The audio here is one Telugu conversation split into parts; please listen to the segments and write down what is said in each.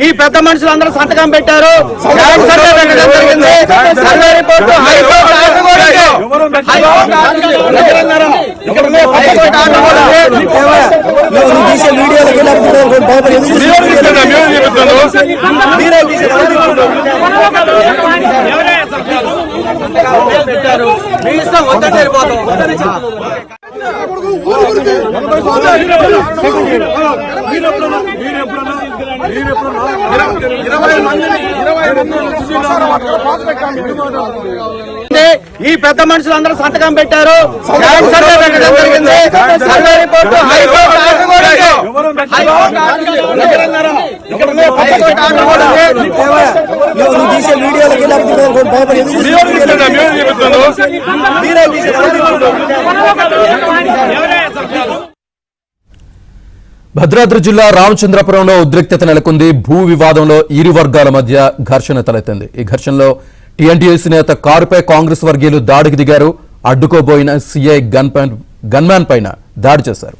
ఈ పెద్ద మనుషులందరూ సంతకం పెట్టారు. జరిగింది సర్వే రిపోర్టు పెట్టారు. మీ ఇష్టం వద్ద సరిపోతాం. ఈ పెద్ద మనుషులందరూ సంతకం పెట్టారు. జరిగింది సర్వే రిపోర్టు భద్రాద్రి జిల్లా రామచంద్రపురంలో ఉద్రిక్తత నెలకొంది. భూ వివాదంలో ఇరు వర్గాల మధ్య ఘర్షణ తలెత్తింది. ఈ ఘర్షణలో టీఎన్టీయూసీ నేత కారుపై కాంగ్రెస్ వర్గీయులు దాడికి దిగారు. అడ్డుకోబోయిన సీఐ గన్మ్యాన్ పైన దాడి చేశారు.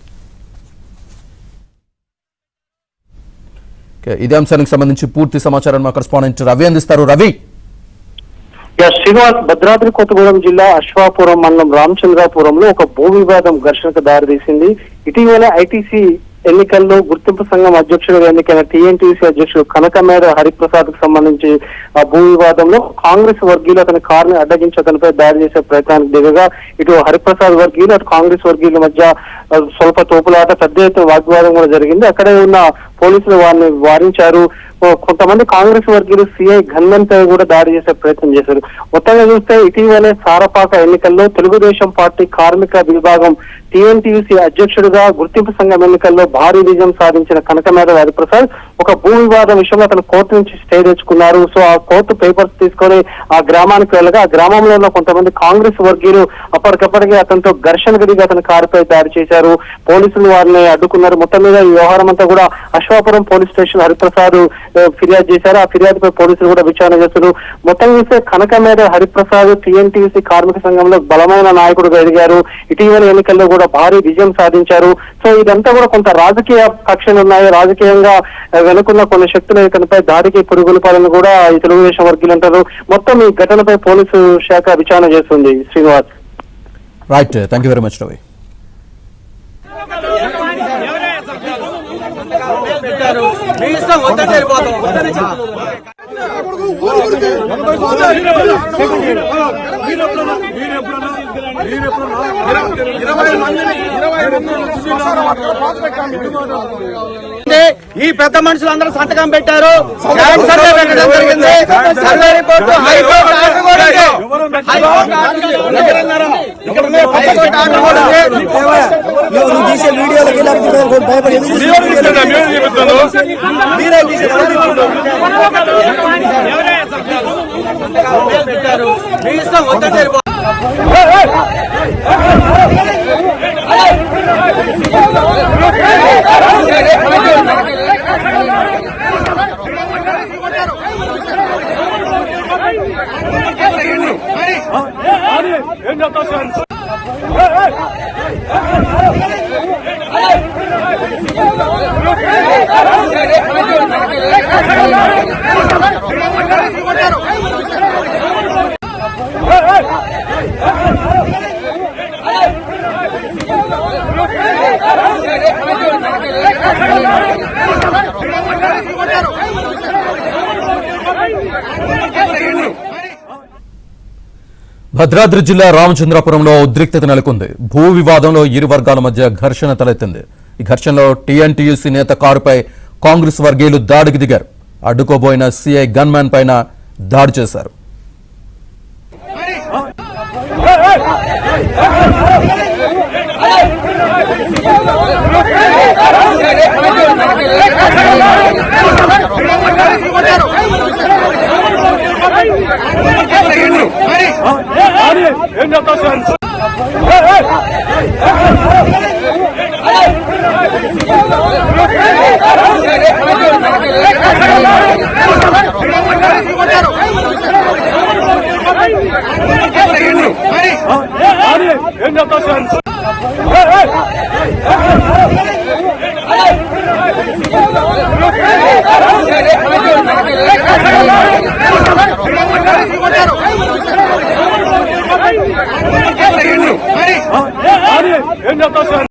ఇదే అంశానికి సంబంధించి పూర్తి సమాచారం మా కరెస్పాండెంట్ రవి అందిస్తారు. రవి, శ్రీనివాస్, భద్రాద్రి కొత్తగూడెం జిల్లా అశ్వాపురం మండలం రామచంద్రాపురంలో ఒక భూ వివాదం ఘర్షణకు దారితీసింది. ఇటీవల ఐటీసీ ఎన్నికల్లో గుర్తింపు సంఘం అధ్యక్షుడిగా ఎన్నికైన టీఎన్టీసీ అధ్యక్షుడు కనకమేడ హరిప్రసాద్ కు సంబంధించి ఆ భూ వివాదంలో కాంగ్రెస్ వర్గీయులు అతని కారుని అడ్డగించి అతనిపై దాడి చేసే ప్రయత్నానికి దిగగా ఇటు హరిప్రసాద్ వర్గీయులు అటు కాంగ్రెస్ వర్గీయుల మధ్య స్వల్ప తోపులాట, పెద్ద ఎత్తున వాగ్వాదం కూడా జరిగింది. అక్కడే ఉన్న పోలీసులు వారిని వారించారు. కొంతమంది కాంగ్రెస్ వర్గీయులు సీఐ గన్మెన్ పై కూడా దాడి చేసే ప్రయత్నం చేశారు. మొత్తంగా చూస్తే ఇటీవలే సారపాక ఎన్నికల్లో తెలుగుదేశం పార్టీ కార్మిక విభాగం టీఎన్టీయూసీ అధ్యక్షుడిగా గుర్తింపు సంఘం ఎన్నికల్లో భారీ విజయం సాధించిన కనకమేడ హరిప్రసాద్ ఒక భూ వివాదం విషయంలో అతను కోర్టు నుంచి స్టే తెచ్చుకున్నారు. సో ఆ కోర్టు పేపర్స్ తీసుకొని ఆ గ్రామానికి వెళ్ళగా ఆ గ్రామంలో ఉన్న కొంతమంది కాంగ్రెస్ వర్గీయులు అప్పటికప్పటికే అతనితో ఘర్షణకు దిగి అతని కారుపై దాడి చేశారు. పోలీసులు వారిని అడ్డుకున్నారు. మొత్తం మీద ఈ వ్యవహారం అంతా కూడా అశ్వాపురం పోలీస్ స్టేషన్ హరిప్రసాద్ ఫిర్యాదు చేశారు. ఆ ఫిర్యాదుపై పోలీసులు కూడా విచారణ చేస్తున్నారు. మొత్తం చూస్తే కనకమేడ హరిప్రసాద్ టీఎన్టీయూసీ కార్మిక సంఘంలో బలమైన నాయకుడుగా ఎదిగారు. ఇటీవల ఎన్నికల్లో కూడా భారీ విజయం సాధించారు. సో ఇదంతా కూడా కొంత రాజకీయ కక్షలు ఉన్నాయి. రాజకీయంగా వెనుకున్న కొన్ని శక్తులు ఇతనిపై దాడికి పురుగులపాలని కూడా ఈ తెలుగుదేశం వర్గీయులు అంటారు. మొత్తం ఈ ఘటనపై పోలీసు శాఖ విచారణ చేస్తుంది. Srinivas, right, thank you very much Ravi. మీ ఇష్టం వద్ద సరిపోతాం. ఈ పెద్ద మనుషులందరూ సంతకం పెట్టారు. జరిగింది సర్వే రిపోర్టు పెట్టారు. మీ ఇష్టం వద్ద సరిపోతాం. ఏం చెప్తావు సార్? భద్రాద్రి జిల్లా రామచంద్రపురంలో ఉద్రిక్తత నెలకొంది. భూ వివాదంలో ఇరు వర్గాల మధ్య ఘర్షణ తలెత్తింది. ఈ ఘర్షణలో టీఎన్టీయూసీ నేత కారుపై కాంగ్రెస్ వర్గీయులు దాడికి దిగారు. అడ్డుకోబోయిన సీఐ గన్మ్యాన్ పైన దాడి చేశారు. ఏం చెప్తావు సార్? ఏం చెప్తావు సార్? ఏం చెప్తావు సార్?